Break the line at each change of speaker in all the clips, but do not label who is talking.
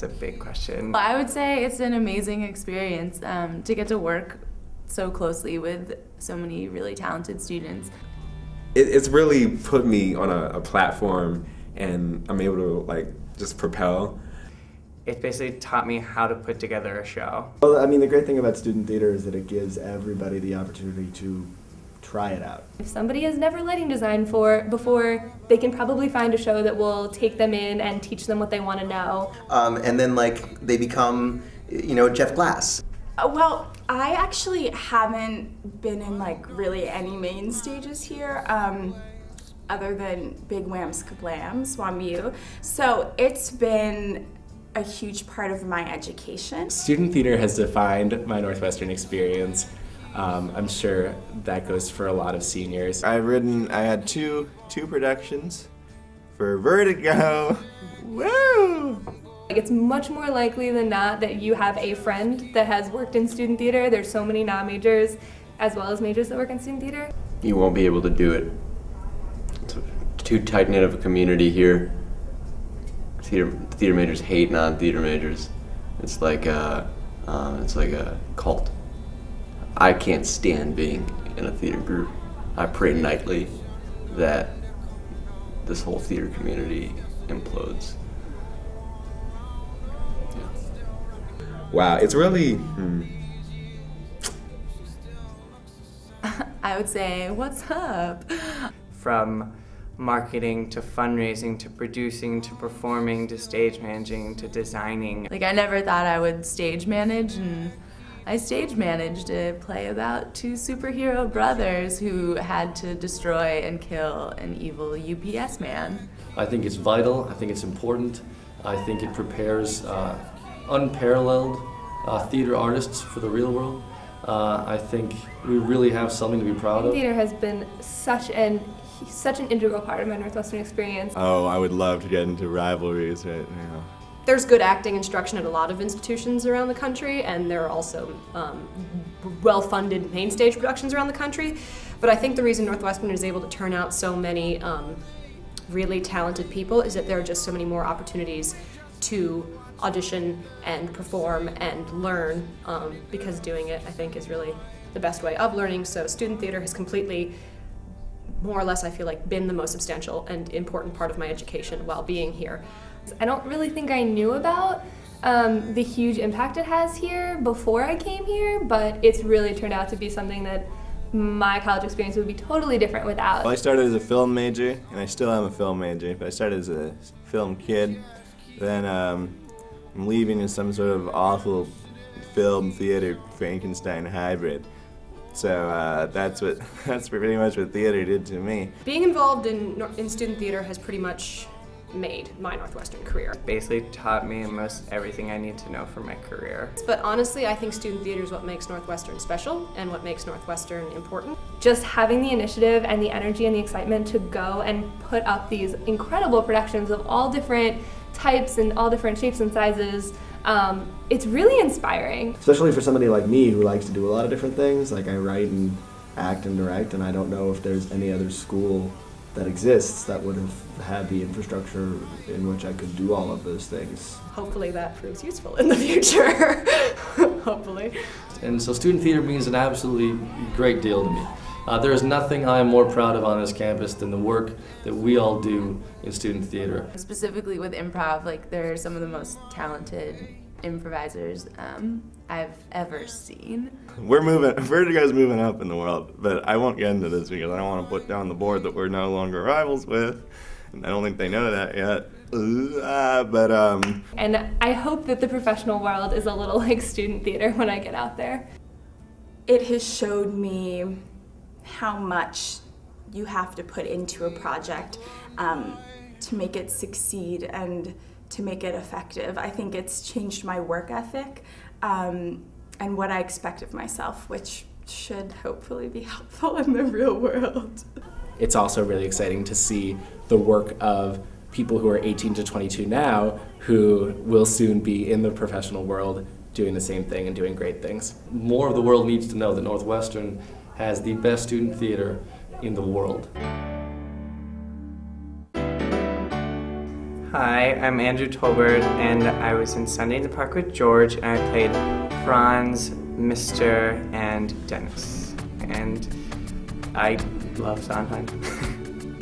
That's a big question.
I would say it's an amazing experience to get to work so closely with so many really talented students.
It's really put me on a platform, and I'm able to like just propel.
It basically taught me how to put together a show.
Well, I mean, the great thing about student theater is that it gives everybody the opportunity to try it out.
If somebody has never lighting designed before, they can probably find a show that will take them in and teach them what they want to know.
And then like they become, you know, Jeff Glass.
Well, I actually haven't been in like really any main stages here, other than Big Wham's Kablams, waa-mu. So it's been a huge part of my education.
Student theater has defined my Northwestern experience. I'm sure that goes for a lot of seniors.
I had two productions for Vertigo. Woo!
It's much more likely than not that you have a friend that has worked in student theater. There's so many non-majors as well as majors that work in student theater.
You won't be able to do it. It's too tight-knit of a community here. Theater majors hate non-theater majors. It's like a cult. I can't stand being in a theater group. I pray nightly that this whole theater community implodes.
Wow, it's really,
I would say, what's up?
From marketing to fundraising to producing to performing to stage managing to designing.
Like, I never thought I would stage manage, and I stage managed a play about two superhero brothers who had to destroy and kill an evil UPS man.
I think it's vital, I think it's important, I think it prepares unparalleled theater artists for the real world. I think we really have something to be proud of.
Theater has been such an integral part of my Northwestern experience.
Oh, I would love to get into rivalries right now.
There's good acting instruction at a lot of institutions around the country, and there are also well-funded main stage productions around the country. But I think the reason Northwestern is able to turn out so many really talented people is that there are just so many more opportunities to audition and perform and learn, because doing it, I think, is really the best way of learning. So student theater has completely, more or less, I feel like, been the most substantial and important part of my education while being here.
I don't really think I knew about the huge impact it has here before I came here, but it's really turned out to be something that my college experience would be totally different without.
Well, I started as a film major, and I still am a film major, but I started as a film kid. Then I'm leaving as some sort of awful film theater Frankenstein hybrid. So that's pretty much what theater did to me.
Being involved in student theater has pretty much made my Northwestern career.
Basically taught me almost everything I need to know for my career.
But honestly, I think student theater is what makes Northwestern special and what makes Northwestern important.
Just having the initiative and the energy and the excitement to go and put up these incredible productions of all different types and all different shapes and sizes, it's really inspiring.
Especially for somebody like me who likes to do a lot of different things. Like, I write and act and direct, and I don't know if there's any other school that exists that would have had the infrastructure in which I could do all of those things.
Hopefully that proves useful in the future. Hopefully.
And so student theater means an absolutely great deal to me. There is nothing I am more proud of on this campus than the work that we all do in student theater.
Specifically with improv, like, they're some of the most talented improvisers I've ever seen.
Vertigo's moving up in the world, but I won't get into this because I don't want to put down the board that we're no longer rivals with. And I don't think they know that yet.
And I hope that the professional world is a little like student theater when I get out there.
It has showed me how much you have to put into a project to make it succeed and to make it effective. I think it's changed my work ethic and what I expect of myself, which should hopefully be helpful in the real world.
It's also really exciting to see the work of people who are 18 to 22 now who will soon be in the professional world doing the same thing and doing great things.
More of the world needs to know that Northwestern has the best student theater in the world.
Hi, I'm Andrew Tolbert, and I was in Sunday in the Park with George, and I played Franz, Mr., and Dennis. And I love Sondheim.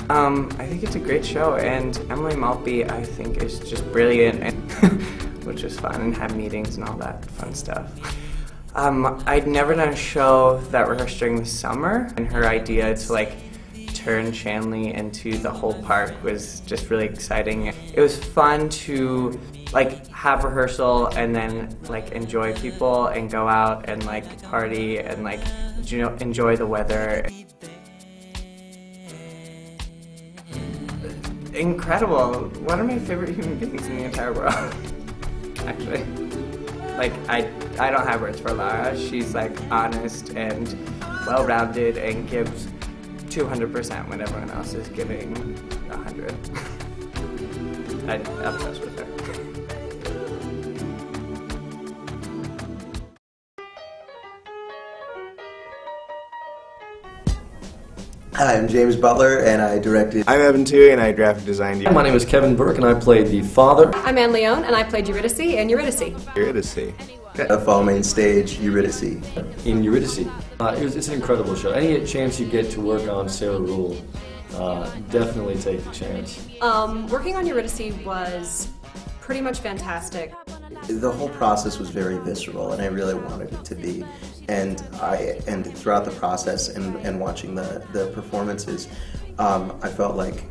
I think it's a great show, and Emily Maltby, I think, is just brilliant, and which was fun, and had meetings and all that fun stuff. I'd never done a show that rehearsed during the summer, and her idea to turn Shanley into the whole park was just really exciting. It was fun to have rehearsal and then enjoy people and go out and party and enjoy the weather. Incredible. One of my favorite human beings in the entire world, actually. I don't have words for Lara. She's honest and well-rounded and gives 200% when everyone else is giving 100. I'm obsessed with her.
Hi, I'm James Butler, and I directed.
I'm Evan Toohey, and I graphic designed you.
My name is Kevin Burke, and I played the father.
I'm Anne Leone, and I played Eurydice in Eurydice.
Eurydice.
A fall main stage, Eurydice.
In Eurydice. It's an incredible show. Any chance you get to work on Sarah Rule, definitely take the chance.
Working on Eurydice was pretty much fantastic.
The whole process was very visceral, and I really wanted it to be. And throughout the process and watching the performances, I felt like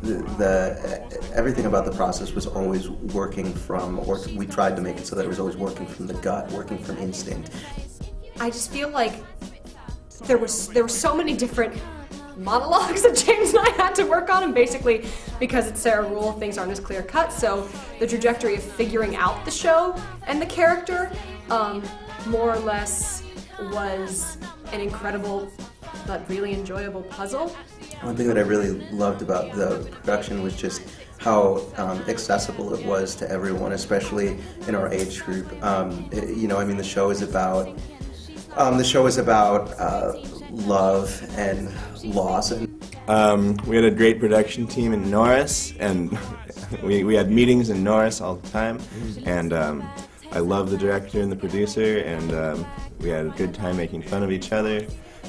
everything about the process was always working from, or we tried to make it so that it was always working from the gut, working from instinct.
I just feel like there were so many different monologues that James and I had to work on, and basically because it's Sarah Rule, things aren't as clear cut, so the trajectory of figuring out the show and the character more or less was an incredible but really enjoyable puzzle.
One thing that I really loved about the production was just how accessible it was to everyone, especially in our age group. The show is about love and loss.
We had a great production team in Norris, and we had meetings in Norris all the time. And I love the director and the producer, and we had a good time making fun of each other.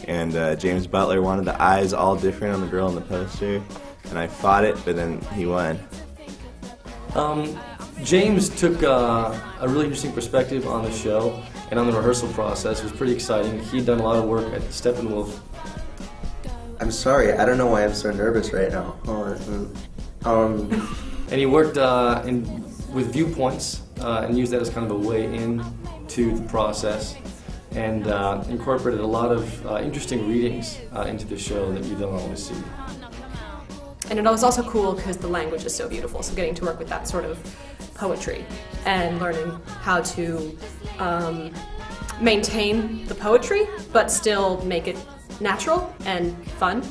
And James Butler wanted the eyes all different on the girl in the poster, and I fought it, but then he won.
James took a really interesting perspective on the show and on the rehearsal process. It was pretty exciting. He'd done a lot of work at Steppenwolf.
I'm sorry, I don't know why I'm so nervous right now.
And he worked with viewpoints and used that as kind of a way in to the process, and incorporated a lot of interesting readings into the show that you don't always see.
And it was also cool because the language is so beautiful, so getting to work with that sort of poetry and learning how to maintain the poetry but still make it natural and fun.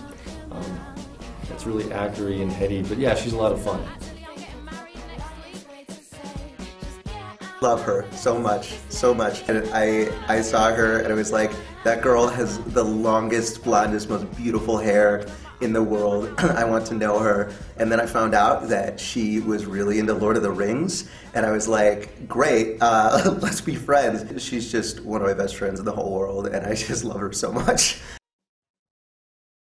It's really actory and heady, but yeah, she's a lot of fun.
Love her so much, so much. And I saw her and I was like, that girl has the longest, blondest, most beautiful hair in the world. I want to know her. And then I found out that she was really into Lord of the Rings, and I was like, great, let's be friends. She's just one of my best friends in the whole world, and I just love her so much.